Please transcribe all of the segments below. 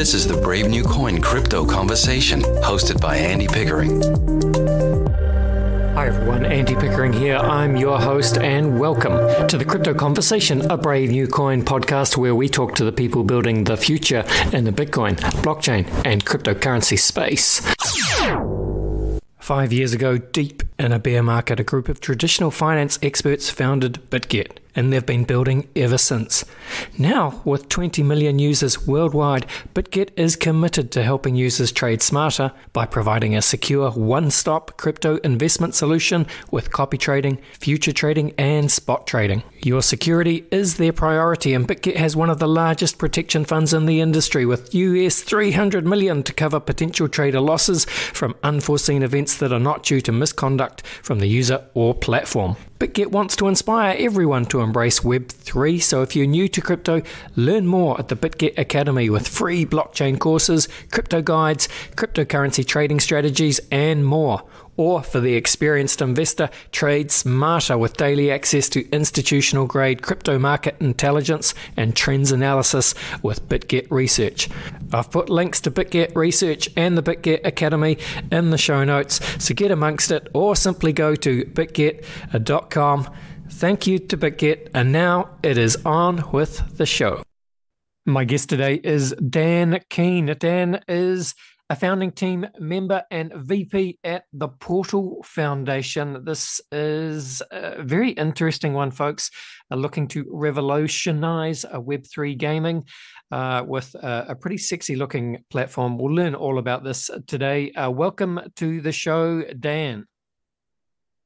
This is the Brave New Coin Crypto Conversation, hosted by Andy Pickering. Hi everyone, Andy Pickering here. I'm your host and welcome to the Crypto Conversation, a Brave New Coin podcast where we talk to the people building the future in the Bitcoin, blockchain and cryptocurrency space. 5 years ago, deep in a bear market, a group of traditional finance experts founded BitGet, and they've been building ever since. Now, with 20 million users worldwide, BitGet is committed to helping users trade smarter by providing a secure one-stop crypto investment solution with copy trading, future trading, and spot trading. Your security is their priority, and BitGet has one of the largest protection funds in the industry, with US $300 million to cover potential trader losses from unforeseen events that are not due to misconduct from the user or platform. BitGet wants to inspire everyone to embrace Web3, so if you're new to crypto, learn more at the BitGet Academy with free blockchain courses, crypto guides, cryptocurrency trading strategies, and more. Or for the experienced investor, trade smarter with daily access to institutional-grade crypto market intelligence and trends analysis with BitGet Research. I've put links to BitGet Research and the BitGet Academy in the show notes, so get amongst it or simply go to bitget.com. Thank you to BitGet, and now it is on with the show. My guest today is Dan Keene. Dan is a founding team member and VP at the Portal Foundation. This is a very interesting one, folks, looking to revolutionize Web3 gaming with a pretty sexy looking platform. We'll learn all about this today. Welcome to the show, Dan.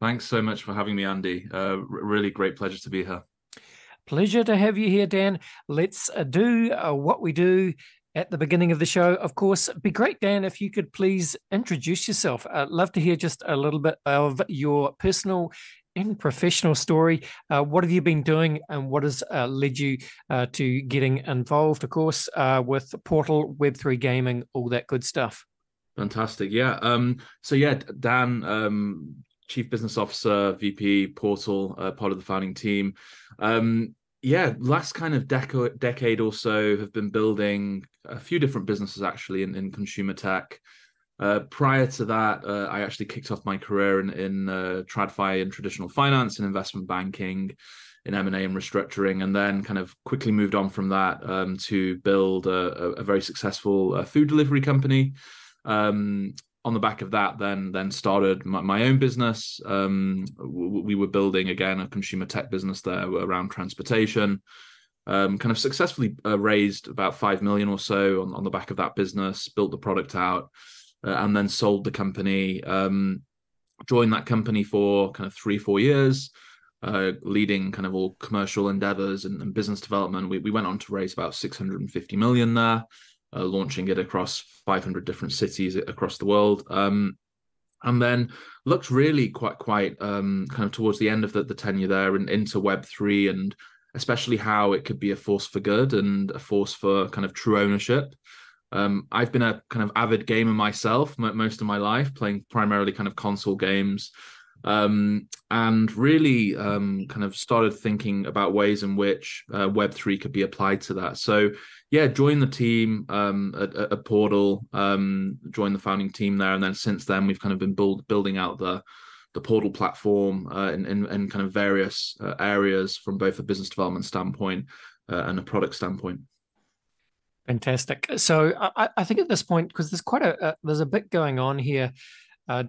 Thanks so much for having me, Andy. Really great pleasure to be here. Pleasure to have you here, Dan. Let's do what we do at the beginning of the show. Of course, it'd be great, Dan, if you could please introduce yourself. I'd love to hear just a little bit of your personal and professional story. What have you been doing and what has led you to getting involved, of course, with Portal, Web3 gaming, all that good stuff? Fantastic. Yeah. Dan, Chief Business Officer, VP, Portal, part of the founding team. Last kind of decade or so have been building a few different businesses actually in consumer tech. Prior to that, I actually kicked off my career in TradFi in traditional finance and investment banking, in M&A and restructuring, and then kind of quickly moved on from that to build a very successful food delivery company. On the back of that, then started my own business. We were building, again, a consumer tech business there around transportation. Kind of successfully raised about 5 million or so on the back of that business, built the product out, and then sold the company. Joined that company for kind of 3-4 years, leading kind of all commercial endeavors and business development. We went on to raise about 650 million there. Launching it across 500 different cities across the world, and then looked really quite kind of towards the end of the tenure there and into Web3, and especially how it could be a force for good and a force for kind of true ownership. I've been a kind of avid gamer myself most of my life, playing primarily kind of console games, and really kind of started thinking about ways in which Web3 could be applied to that. So joined the team at Portal, joined the founding team there, and then since then we've kind of been building out the Portal platform in kind of various areas from both a business development standpoint and a product standpoint. Fantastic. So I think at this point, because there's a bit going on here,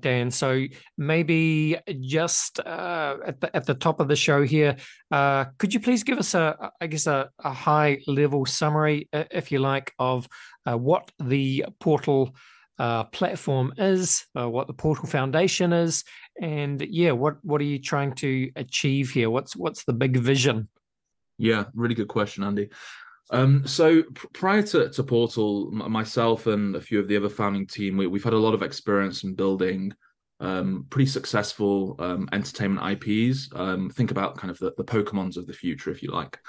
Dan. So maybe just at the top of the show here, could you please give us a high level summary, if you like, of what the Portal platform is, what the Portal Foundation is, and what are you trying to achieve here? What's the big vision? Yeah, really good question, Andy. So prior to Portal, myself and a few of the other founding team, we've had a lot of experience in building pretty successful entertainment IPs. Think about kind of the Pokemons of the future, if you like.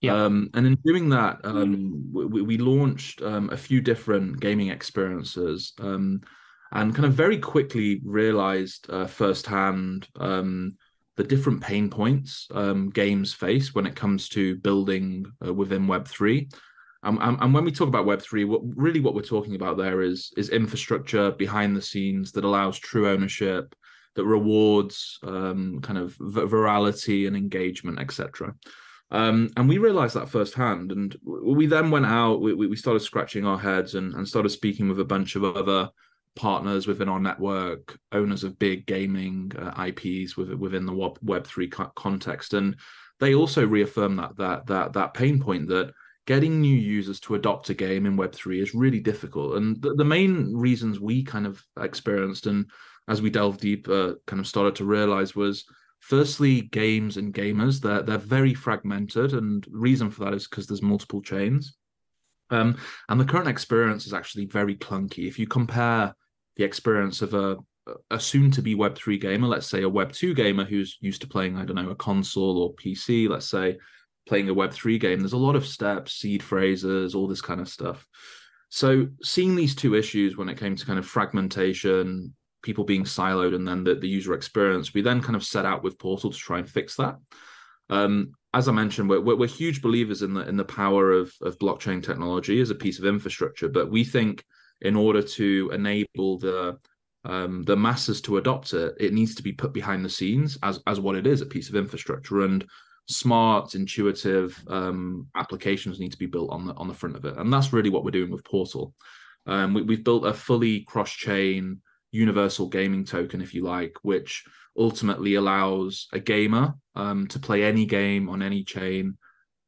Yeah. And in doing that, we launched a few different gaming experiences, and kind of very quickly realized firsthand the different pain points games face when it comes to building within Web3. And when we talk about Web3, what we're talking about there is infrastructure behind the scenes that allows true ownership, that rewards kind of virality and engagement, etc. And we realized that firsthand. And we then went out, we started scratching our heads and started speaking with a bunch of other partners within our network, owners of big gaming IPs within the Web3 context. And they also reaffirmed that pain point that getting new users to adopt a game in Web3 is really difficult. And the main reasons we kind of experienced, and as we delved deeper, kind of started to realize was, firstly, games and gamers, they're very fragmented. And the reason for that is because there's multiple chains. And the current experience is actually very clunky. If you compare the experience of a soon-to-be Web3 gamer, let's say a Web2 gamer who's used to playing, I don't know, a console or PC, let's say, playing a Web3 game, there's a lot of steps, seed phrases, all this kind of stuff. So seeing these two issues when it came to kind of fragmentation, people being siloed, and then the user experience, we then kind of set out with Portal to try and fix that. As I mentioned, we're huge believers in the power of blockchain technology as a piece of infrastructure, but we think in order to enable the masses to adopt it, it needs to be put behind the scenes as what it is, a piece of infrastructure, and smart, intuitive applications need to be built on the front of it, and that's really what we're doing with Portal. We've built a fully cross-chain universal gaming token, if you like, which ultimately allows a gamer to play any game on any chain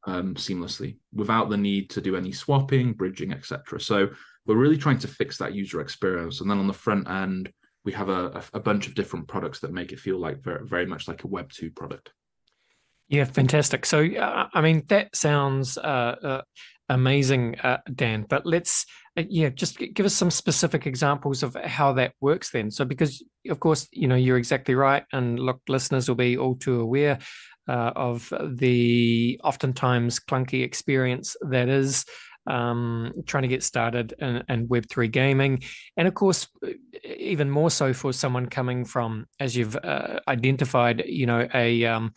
seamlessly without the need to do any swapping, bridging, etc. So we're really trying to fix that user experience. And then on the front end, we have a bunch of different products that make it feel like very, very much like a Web2 product. Yeah, fantastic. So, I mean, that sounds amazing, Dan, but let's, just give us some specific examples of how that works then. So, because, of course, you're exactly right. And look, listeners will be all too aware of the oftentimes clunky experience that is trying to get started in Web3 gaming. And of course, even more so for someone coming from, as you've identified, a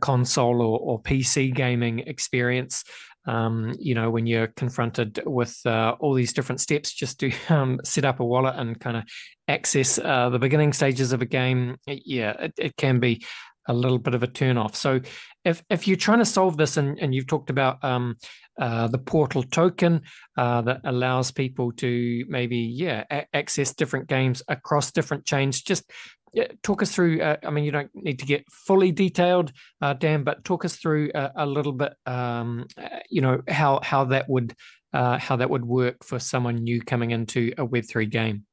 console or PC gaming experience. When you're confronted with all these different steps just to set up a wallet and kind of access the beginning stages of a game, it can be a little bit of a turnoff. So if you're trying to solve this, and you've talked about the Portal token that allows people to maybe access different games across different chains, just talk us through. I mean, you don't need to get fully detailed, Dan, but talk us through a little bit. How that would work for someone new coming into a Web3 game.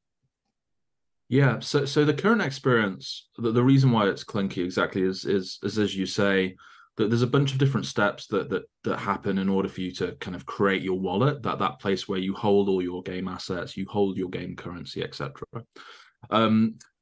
Yeah, so the current experience, the reason why it's clunky exactly is as you say, that there's a bunch of different steps that happen in order for you to kind of create your wallet, that place where you hold all your game assets, you hold your game currency, etc.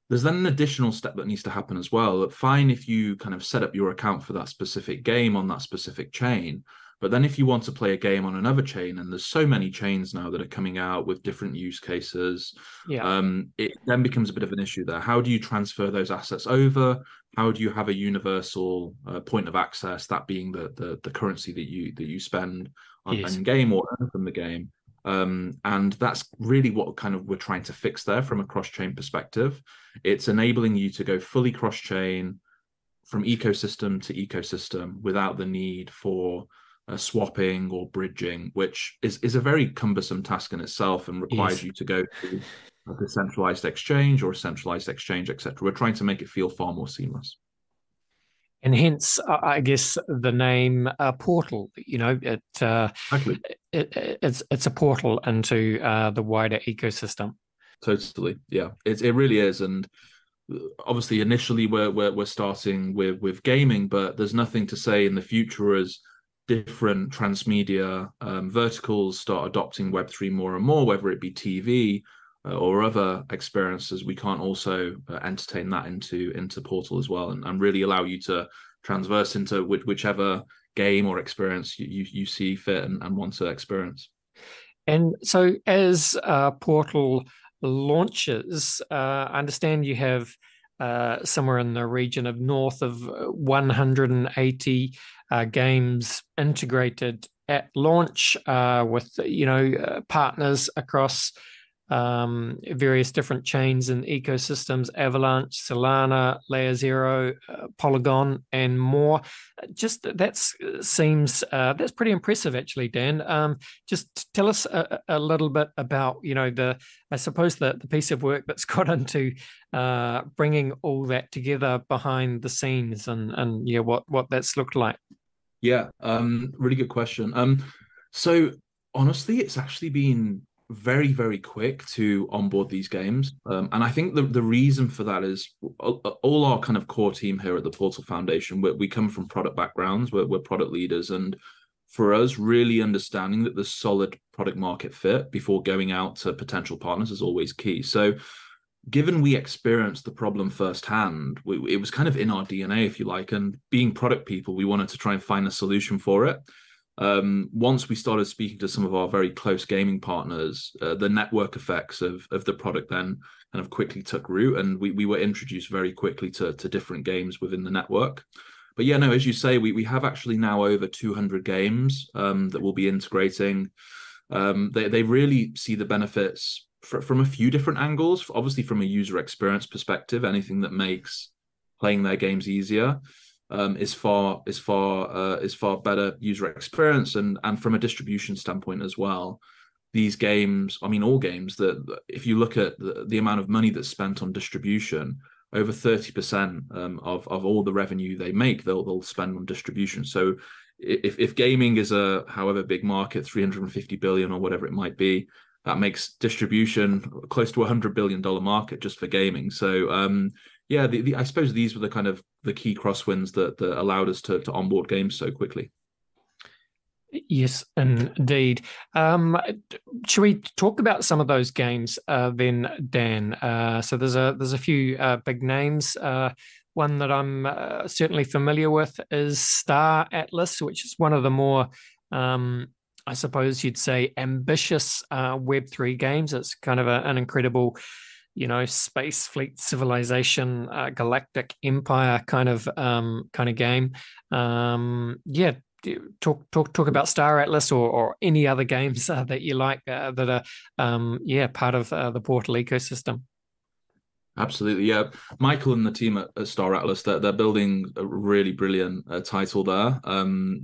There's then an additional step that needs to happen as well. Fine if you kind of set up your account for that specific game on that specific chain, but then if you want to play a game on another chain, and there's so many chains now that are coming out with different use cases, it then becomes a bit of an issue there. How do you transfer those assets over? How do you have a universal point of access, that being the currency that you spend on in game or earn from the game? And that's really what kind of we're trying to fix there from a cross-chain perspective. It's enabling you to go fully cross-chain from ecosystem to ecosystem without the need for swapping or bridging, which is a very cumbersome task in itself and requires you to go to a decentralized exchange or a centralized exchange, etc. We're trying to make it feel far more seamless. And hence, I guess the name Portal. It's a portal into the wider ecosystem. Totally, yeah, it really is. And obviously, initially we're starting with gaming, but there's nothing to say in the future as different transmedia verticals start adopting Web3 more and more, whether it be TV or other experiences, we can't also entertain that into Portal as well, and really allow you to transverse into whichever game or experience you see fit and want to experience. And so as Portal launches, I understand you have somewhere in the region of north of 180 games integrated at launch with partners across various different chains and ecosystems: Avalanche, Solana, Layer Zero, Polygon, and more. Just seems that's pretty impressive, actually, Dan. Just tell us a little bit about I suppose the piece of work that's got into bringing all that together behind the scenes, and what that's looked like. Yeah, really good question. So honestly, it's actually been very, very quick to onboard these games. And I think the reason for that is all our kind of core team here at the Portal Foundation, we come from product backgrounds, we're product leaders. And for us, really understanding that there's solid product market fit before going out to potential partners is always key. So given we experienced the problem firsthand, it was kind of in our DNA, if you like, and being product people, we wanted to try and find a solution for it. Once we started speaking to some of our very close gaming partners, the network effects of the product then kind of quickly took root, and we were introduced very quickly to different games within the network. But yeah, no, as you say, we have actually now over 200 games that we'll be integrating. They really see the benefits from a few different angles. Obviously, from a user experience perspective, anything that makes playing their games easier is far better user experience, and from a distribution standpoint as well. These games, I mean, all games, that if you look at the amount of money that's spent on distribution, over 30% of all the revenue they make, they'll spend on distribution. So if gaming is a however big market, 350 billion or whatever it might be, that makes distribution close to $100 billion market just for gaming. So I suppose these were the kind of the key crosswinds that allowed us to onboard games so quickly. Yes, indeed. Should we talk about some of those games then, Dan? So there's a few big names. One that I'm certainly familiar with is Star Atlas, which is one of the more I suppose you'd say ambitious Web3 games. It's kind of an incredible, space fleet civilization, galactic empire kind of game. Talk about Star Atlas or any other games that you like that are part of the Portal ecosystem. Absolutely, yeah. Michael and the team at Star Atlas, they're building a really brilliant title there.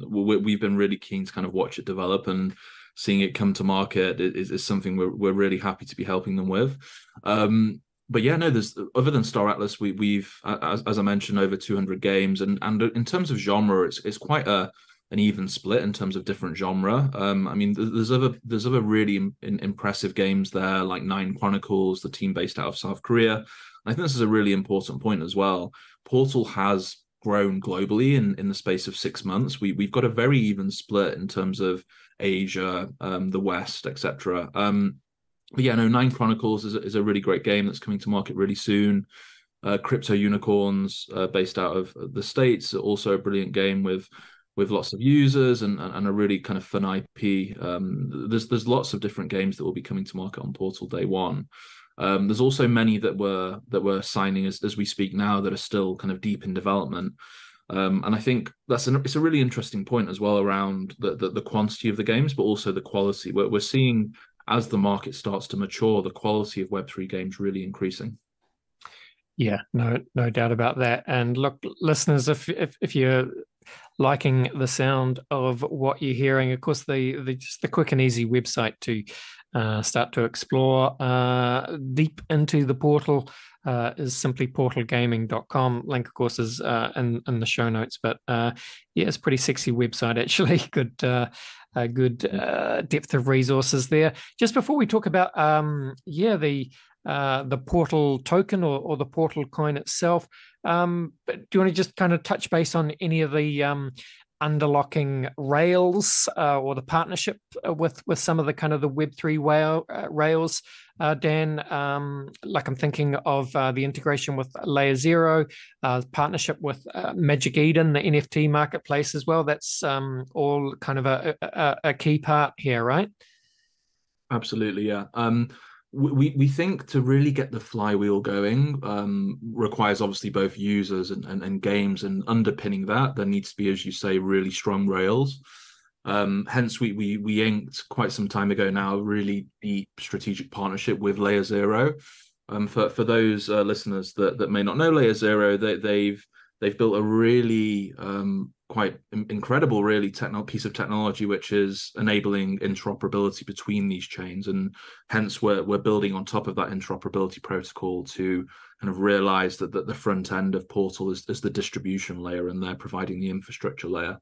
We've been really keen to kind of watch it develop, and seeing it come to market is something we're really happy to be helping them with. But yeah, no, there's other than Star Atlas, we've as I mentioned, over 200 games, and in terms of genre, it's quite an even split in terms of different genre. I mean, there's other really impressive games there, like Nine Chronicles, the team based out of South Korea. I think this is a really important point as well. Portal has grown globally in the space of 6 months. We've got a very even split in terms of Asia, the West, etc. But yeah, no, Nine Chronicles is a really great game that's coming to market really soon. Crypto Unicorns, based out of the States, also a brilliant game with lots of users and a really kind of fun IP. There's lots of different games that will be coming to market on Portal day one. There's also many that we're signing as we speak now that are still kind of deep in development. And I think it's a really interesting point as well around the quantity of the games, but also the quality. We're seeing, as the market starts to mature, the quality of Web3 games really increasing. Yeah, no doubt about that. And look, listeners, if you're liking the sound of what you're hearing, of course, the quick and easy website to start to explore deep into the portal is simply portalgaming.com. Link, of course, is in the show notes. But it's a pretty sexy website, actually. Good depth of resources there. Just before we talk about the Portal token or the Portal coin itself, but do you want to just kind of touch base on any of the underlocking rails or the partnership with some of the kind of the Web3 rails, Dan? Like I'm thinking of the integration with Layer Zero, partnership with Magic Eden, the NFT marketplace as well. That's all kind of a key part here, right? Absolutely, yeah. We think to really get the flywheel going requires obviously both users and games, and underpinning that there needs to be, as you say, really strong rails. Hence, we inked quite some time ago now a really deep strategic partnership with Layer Zero. For those listeners that may not know Layer Zero, they've built a really quite incredible, really piece of technology which is enabling interoperability between these chains, and hence we're building on top of that interoperability protocol to kind of realize that the front end of Portal is the distribution layer, and they're providing the infrastructure layer.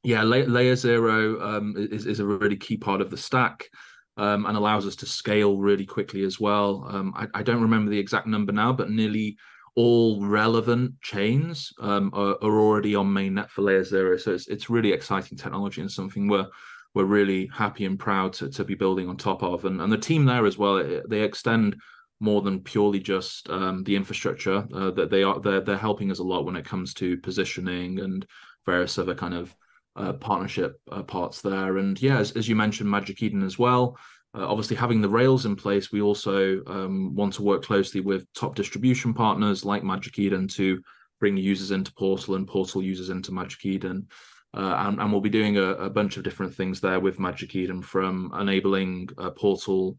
Layer Zero is a really key part of the stack, and allows us to scale really quickly as well. I don't remember the exact number now, but nearly all relevant chains are already on mainnet for Layer Zero. So it's really exciting technology and something we're really happy and proud to be building on top of. And the team there as well, they extend more than purely just the infrastructure. That they're helping us a lot when it comes to positioning and various other kind of partnership parts there. And yeah, as you mentioned, Magic Eden as well. Obviously, having the rails in place, we also want to work closely with top distribution partners like Magic Eden to bring users into Portal and Portal users into Magic Eden. And we'll be doing a bunch of different things there with Magic Eden, from enabling Portal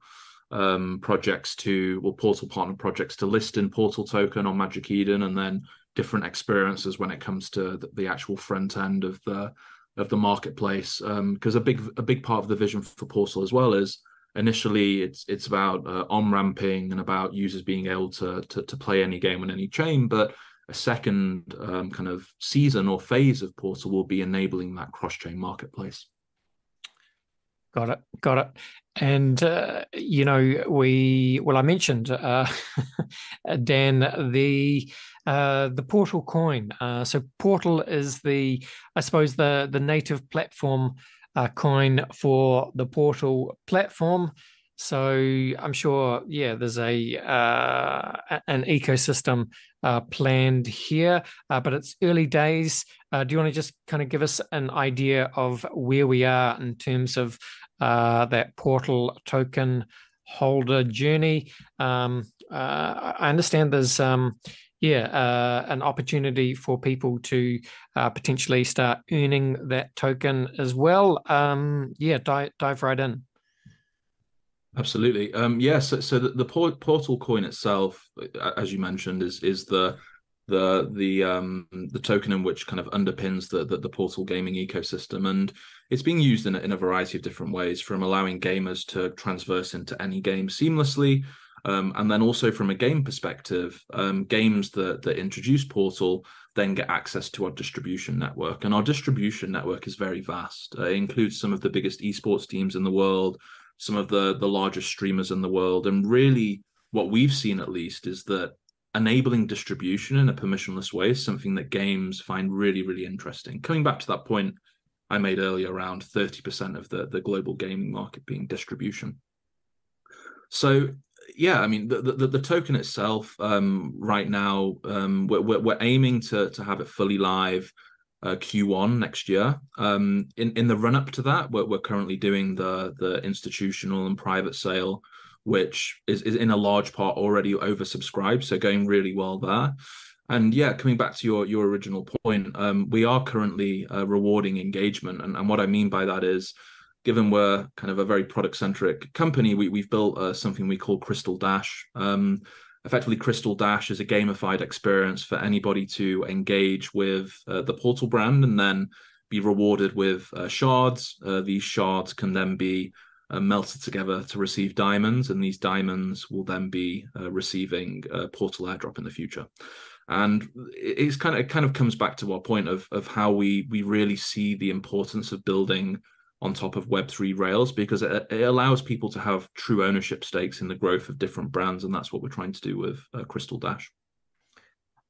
projects Portal partner projects to list in Portal token on Magic Eden, and then different experiences when it comes to the actual front end of the marketplace. Because a big part of the vision for Portal as well is initially it's about on-ramping and about users being able to play any game on any chain, but a second kind of season or phase of Portal will be enabling that cross-chain marketplace. Got it. And I mentioned Dan, the Portal coin. So Portal is the native platform coin for the Portal platform. So I'm sure, there's an ecosystem planned here, but it's early days. Do you want to just kind of give us an idea of where we are in terms of that Portal token holder journey? I understand there's an opportunity for people to potentially start earning that token as well. Dive right in. Absolutely. So the Portal coin itself, as you mentioned, is the token in which kind of underpins the Portal gaming ecosystem, and it's being used in a variety of different ways, from allowing gamers to transverse into any game seamlessly, and then also from a game perspective, games that introduce Portal then get access to our distribution network, and our distribution network is very vast. It includes some of the biggest esports teams in the world, some of the largest streamers in the world, and really what we've seen at least is that enabling distribution in a permissionless way is something that games find really, really interesting. Coming back to that point I made earlier, around 30% of the global gaming market being distribution. So yeah, I mean the token itself, right now, we're aiming to have it fully live Q1 next year. In the run up to that, we're currently doing the institutional and private sale, which is in a large part already oversubscribed, so going really well there. And yeah, coming back to your original point, we are currently rewarding engagement, and what I mean by that is, given we're kind of a very product-centric company, we've built something we call Crystal Dash. Effectively, Crystal Dash is a gamified experience for anybody to engage with the Portal brand and then be rewarded with shards. These shards can then be melted together to receive diamonds, and these diamonds will then be receiving Portal airdrop in the future. And it kind of comes back to our point of how we really see the importance of building on top of Web3 rails, because it allows people to have true ownership stakes in the growth of different brands, and that's what we're trying to do with Crystal Dash.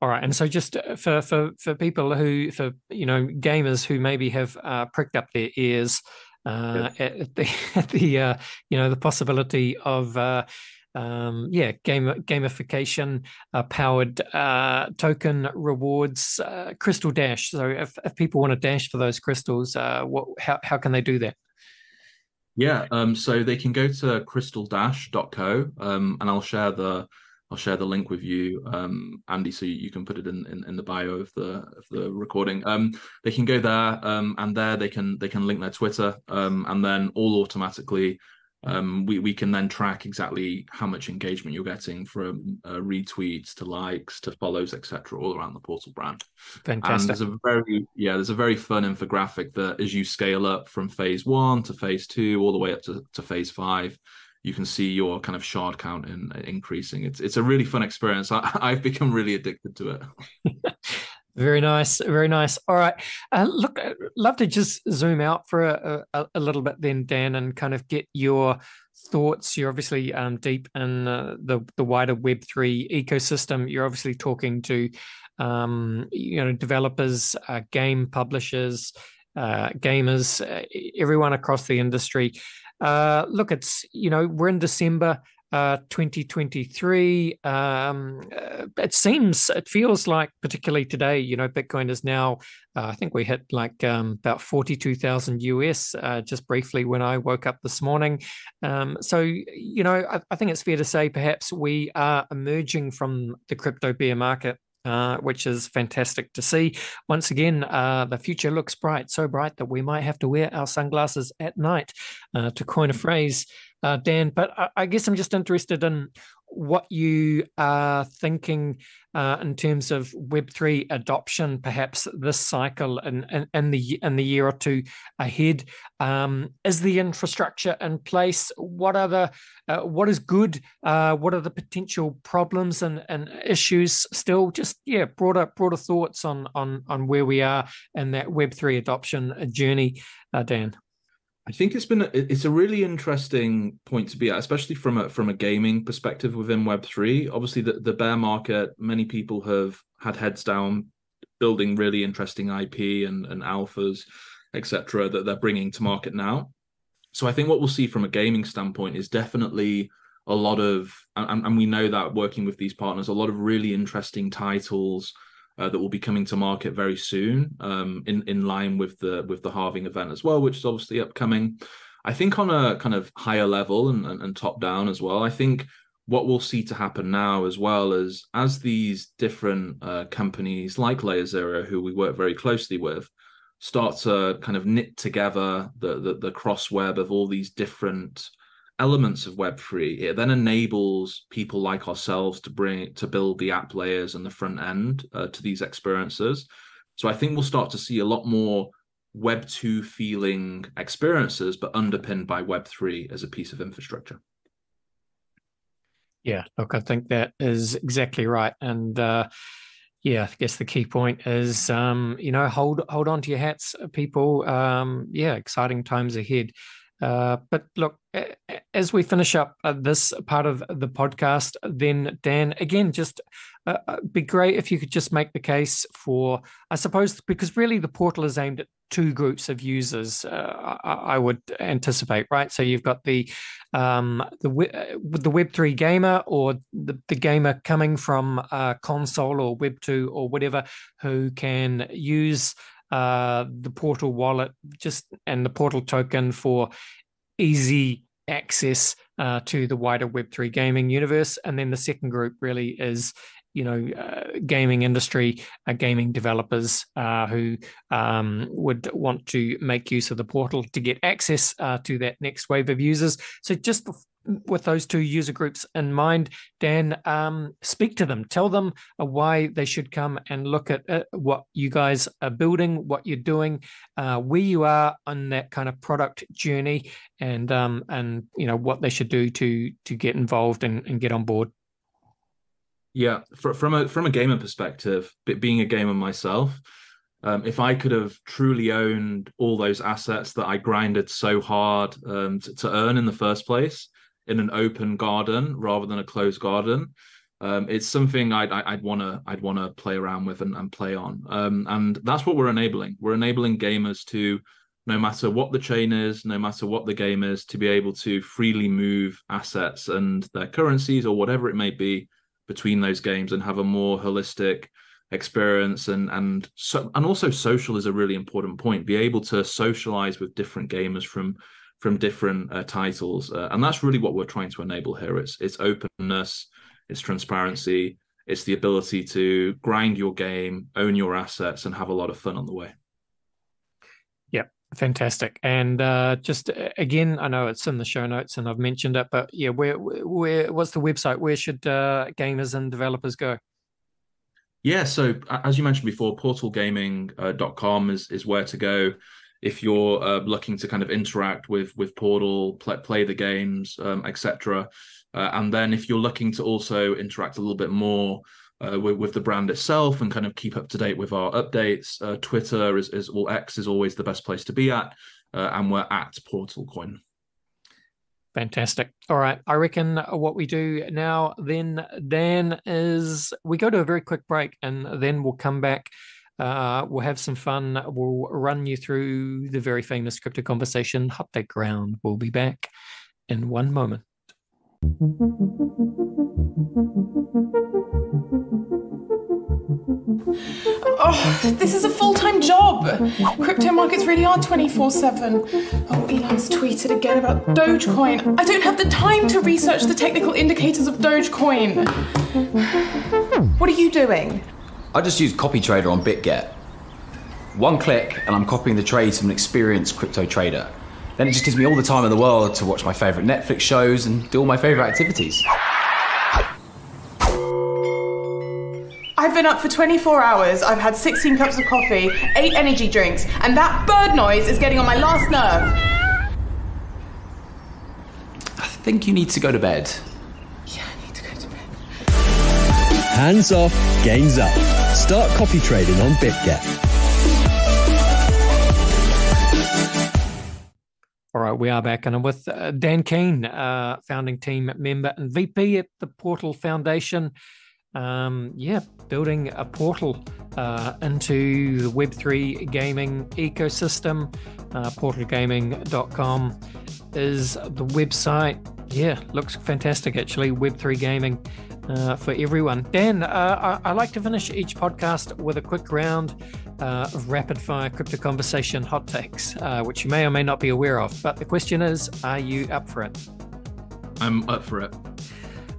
All right, and so just for people who, gamers who maybe have pricked up their ears at the possibility of gamification powered token rewards, Crystal Dash. So if people want to dash for those crystals, how can they do that? Yeah, so they can go to crystaldash.co, and I'll share the I'll share the link with you, Andy, so you can put it in the bio of the recording. They can go there, and there they can link their Twitter, and then all automatically, we can then track exactly how much engagement you're getting from retweets to likes to follows, etc., all around the Portal brand. Fantastic. And there's a very fun infographic that as you scale up from phase 1 to phase 2, all the way up to phase 5. You can see your kind of shard count increasing. It's a really fun experience. I've become really addicted to it. Very nice, very nice. All right, look, I'd love to just zoom out for a little bit then, Dan, and kind of get your thoughts. You're obviously deep in the wider Web3 ecosystem. You're obviously talking to developers, game publishers, gamers, everyone across the industry. Look, we're in December 2023. It feels like, particularly today, Bitcoin is now, I think we hit like about 42,000 US just briefly when I woke up this morning. So, I think it's fair to say perhaps we are emerging from the crypto bear market, which is fantastic to see. Once again, the future looks bright, so bright that we might have to wear our sunglasses at night, to coin a phrase, Dan. But I guess I'm just interested in what you are thinking in terms of Web3 adoption, perhaps this cycle and the year or two ahead. Is the infrastructure in place? What is good? What are the potential problems and issues still? Just broader thoughts on where we are in that Web3 adoption journey, Dan. I think it's a really interesting point to be at, especially from a gaming perspective within Web3. Obviously, the bear market, many people have had heads down building really interesting IP and alphas, etc., that they're bringing to market now. So I think what we'll see from a gaming standpoint is definitely a lot of, and we know that working with these partners, a lot of really interesting titles that will be coming to market very soon, in line with the halving event as well, which is obviously upcoming. I think on a kind of higher level and top down as well, I think what we'll see to happen now as well as these different companies like Layer Zero, who we work very closely with, start to kind of knit together the cross web of all these different elements of Web3, it then enables people like ourselves to build the app layers and the front end to these experiences. So I think we'll start to see a lot more Web2 feeling experiences, but underpinned by Web3 as a piece of infrastructure. Yeah, look, I think that is exactly right. And I guess the key point is, hold on to your hats, people. Exciting times ahead. But look, as we finish up this part of the podcast, then Dan, again, just be great if you could just make the case for, I suppose, because really the portal is aimed at two groups of users, I would anticipate, right? So you've got the Web3 gamer, or the gamer coming from console or Web2 or whatever, who can use the portal wallet and the portal token for easy access to the wider Web3 gaming universe. And then the second group really is gaming industry, gaming developers who would want to make use of the portal to get access to that next wave of users. So just with those two user groups in mind, Dan, speak to them, tell them why they should come and look at what you guys are building, what you're doing, where you are on that kind of product journey, and what they should do to get involved and get on board. Yeah, from a gamer perspective, being a gamer myself, if I could have truly owned all those assets that I grinded so hard to earn in the first place in an open garden rather than a closed garden, it's something I'd want to play around with and play on. And that's what we're enabling. We're enabling gamers to, no matter what the chain is, no matter what the game is, to be able to freely move assets and their currencies or whatever it may be between those games and have a more holistic experience. And also social is a really important point. Be able to socialize with different gamers from different titles, and that's really what we're trying to enable here. It's openness, it's transparency, it's the ability to grind your game, own your assets, and have a lot of fun on the way. Yeah, fantastic. And just again, I know it's in the show notes and I've mentioned it, but yeah, where what's the website? Where should gamers and developers go? Yeah, so as you mentioned before, portalgaming.com is where to go if you're looking to kind of interact with Portal, play the games, etc. And then if you're looking to also interact a little bit more with the brand itself and kind of keep up to date with our updates, Twitter or X is always the best place to be at, and we're at PortalCoin. Fantastic. All right. I reckon what we do now then, Dan, is we go to a very quick break and then we'll come back. We'll have some fun. We'll run you through the very famous Crypto Conversation Hot Take Round. We'll be back in one moment. Oh, this is a full-time job. Crypto markets really are 24/7. Oh, Elon's tweeted again about Dogecoin. I don't have the time to research the technical indicators of Dogecoin. What are you doing? I just use Copy Trader on BitGet. One click and I'm copying the trades from an experienced crypto trader. Then it just gives me all the time in the world to watch my favorite Netflix shows and do all my favorite activities. I've been up for 24 hours, I've had 16 cups of coffee, 8 energy drinks, and that bird noise is getting on my last nerve. I think you need to go to bed. Yeah, I need to go to bed. Hands off, gains up. Start copy trading on BitGet. All right, we are back, and I'm with Dan Keene, founding team member and VP at the Portal Foundation. Building a portal into the Web3 gaming ecosystem. Portalgaming.com is the website. Yeah, looks fantastic, actually. Web3 gaming for everyone. Dan, I like to finish each podcast with a quick round of rapid-fire crypto conversation hot takes, which you may or may not be aware of. But the question is, are you up for it? I'm up for it.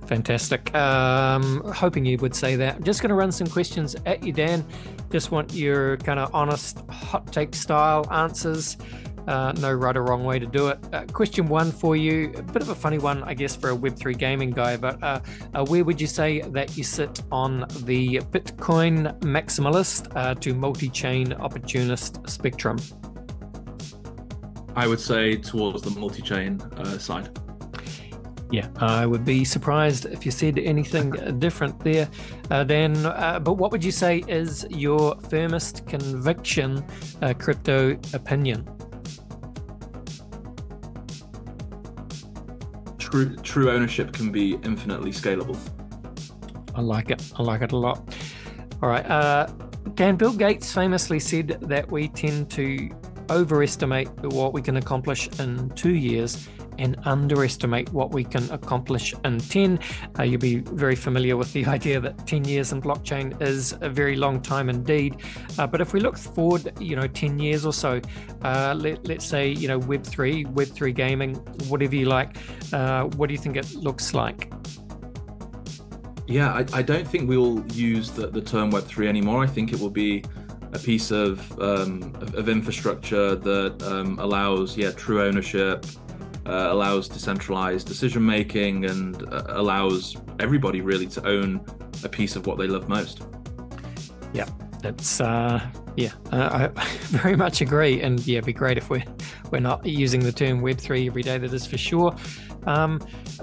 Fantastic. Hoping you would say that. I'm just going to run some questions at you, Dan. Just want your kind of honest hot take style answers. No right or wrong way to do it. Question one for you, a bit of a funny one, I guess, for a Web3 gaming guy, but where would you say that you sit on the Bitcoin maximalist to multi-chain opportunist spectrum? I would say towards the multi-chain side. Yeah, I would be surprised if you said anything different there, Dan. But what would you say is your firmest conviction crypto opinion? True ownership can be infinitely scalable. I like it. I like it a lot. All right. Dan, Bill Gates famously said that we tend to overestimate what we can accomplish in 2 years and underestimate what we can accomplish in 10. You'll be very familiar with the idea that 10 years in blockchain is a very long time indeed. But if we look forward, 10 years or so, let's say, Web3 gaming, whatever you like, what do you think it looks like? Yeah, I don't think we'll use the term Web3 anymore. I think it will be a piece of infrastructure that allows, true ownership, allows decentralized decision making, and allows everybody really to own a piece of what they love most. Yeah, that's I very much agree, and it'd be great if we're not using the term Web3 every day. That is for sure.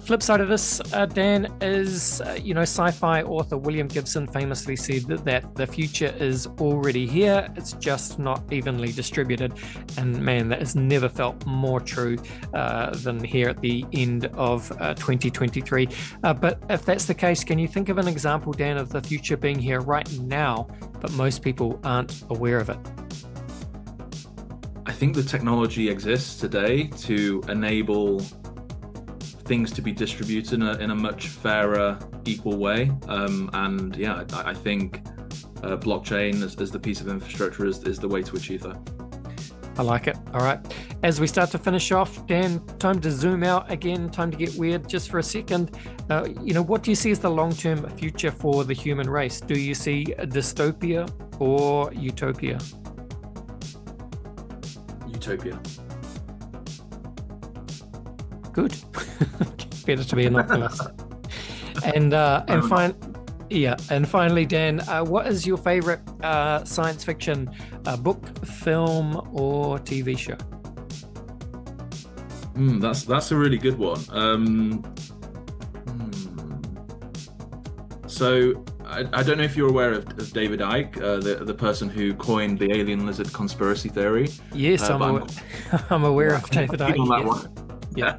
Flip side of this, Dan, is sci-fi author William Gibson famously said that the future is already here. It's just not evenly distributed, and man, that has never felt more true than here at the end of 2023. But if that's the case, can you think of an example, Dan, of the future being here right now, but most people aren't aware of it? I think the technology exists today to enable things to be distributed in a much fairer, equal way. I think blockchain as the piece of infrastructure is the way to achieve that. I like it. All right. As we start to finish off, Dan, time to zoom out again, time to get weird just for a second. What do you see as the long-term future for the human race? Do you see a dystopia or utopia? Utopia. Good. Better to be an optimist. And finally, Dan, what is your favorite science fiction book, film, or TV show? That's a really good one. So I don't know if you're aware of David Icke, the person who coined the alien lizard conspiracy theory. Yes, I'm aware of David Icke. On that one. Yeah.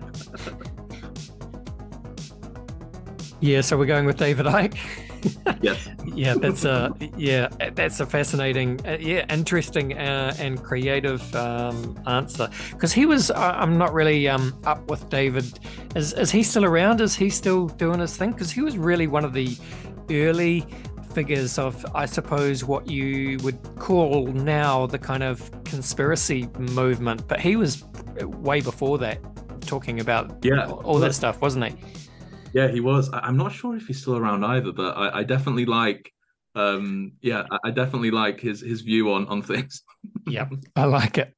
Yeah, so we're going with David Icke. Yes. That's a fascinating, interesting and creative answer. Because he was, I'm not really up with David. Is he still around? Is he still doing his thing? Because he was really one of the early figures of, I suppose, what you would call now the kind of conspiracy movement. But he was way before that, talking about all that stuff, wasn't he? Yeah, he was. I'm not sure if he's still around either, but I definitely like, I definitely like his view on things. Yeah, I like it.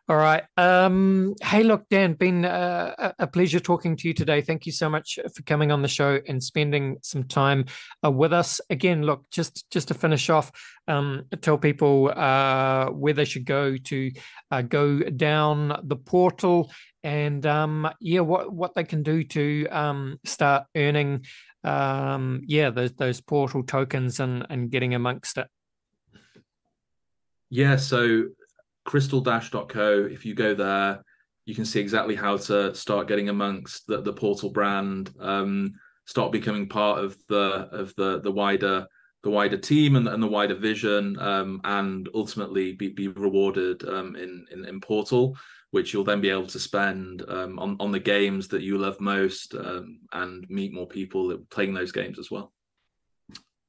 All right. Hey, look, Dan, been a pleasure talking to you today. Thank you so much for coming on the show and spending some time with us. Again, look, just to finish off, tell people where they should go to go down the portal and what they can do to start earning those portal tokens and getting amongst it. Yeah, so crystal-co, if you go there, you can see exactly how to start getting amongst the portal brand, start becoming part of the wider team and the wider vision, and ultimately be rewarded in portal, which you'll then be able to spend on the games that you love most, and meet more people playing those games as well.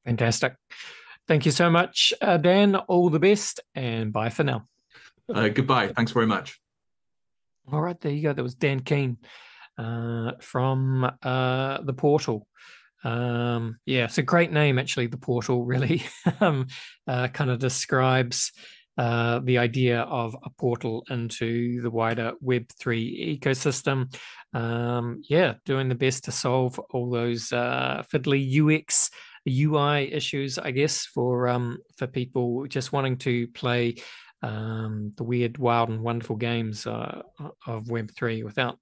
Fantastic. Thank you so much, Dan. All the best, and bye for now. Goodbye. Thanks very much. All right, there you go. That was Dan Keene from the portal. It's a great name, actually. The portal really kind of describes the idea of a portal into the wider Web3 ecosystem. Doing the best to solve all those fiddly UX, UI issues, I guess, for people just wanting to play the weird, wild, and wonderful games of Web3 without,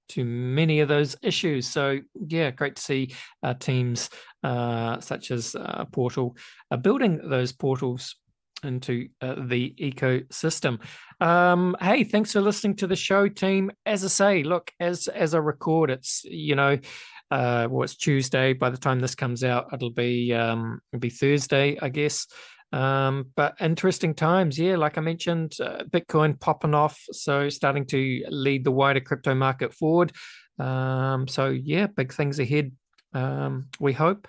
too many of those issues. So, great to see teams such as Portal building those portals into the ecosystem. Hey, thanks for listening to the show, team. As I say, look, as I record, it's it's Tuesday. By the time this comes out, it'll be Thursday, I guess. But interesting times, like I mentioned, Bitcoin popping off, so starting to lead the wider crypto market forward. Big things ahead, we hope.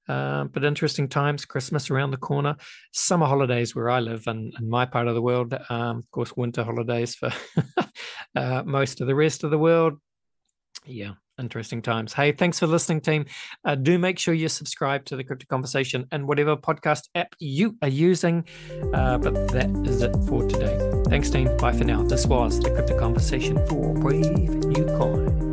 But interesting times, Christmas around the corner, summer holidays where I live and in my part of the world, of course, winter holidays for most of the rest of the world. Interesting times. Hey, thanks for listening, team. Do make sure you subscribe to the Crypto Conversation and whatever podcast app you are using. But that is it for today. Thanks, team. Bye for now. This was the Crypto Conversation for Brave New Coin.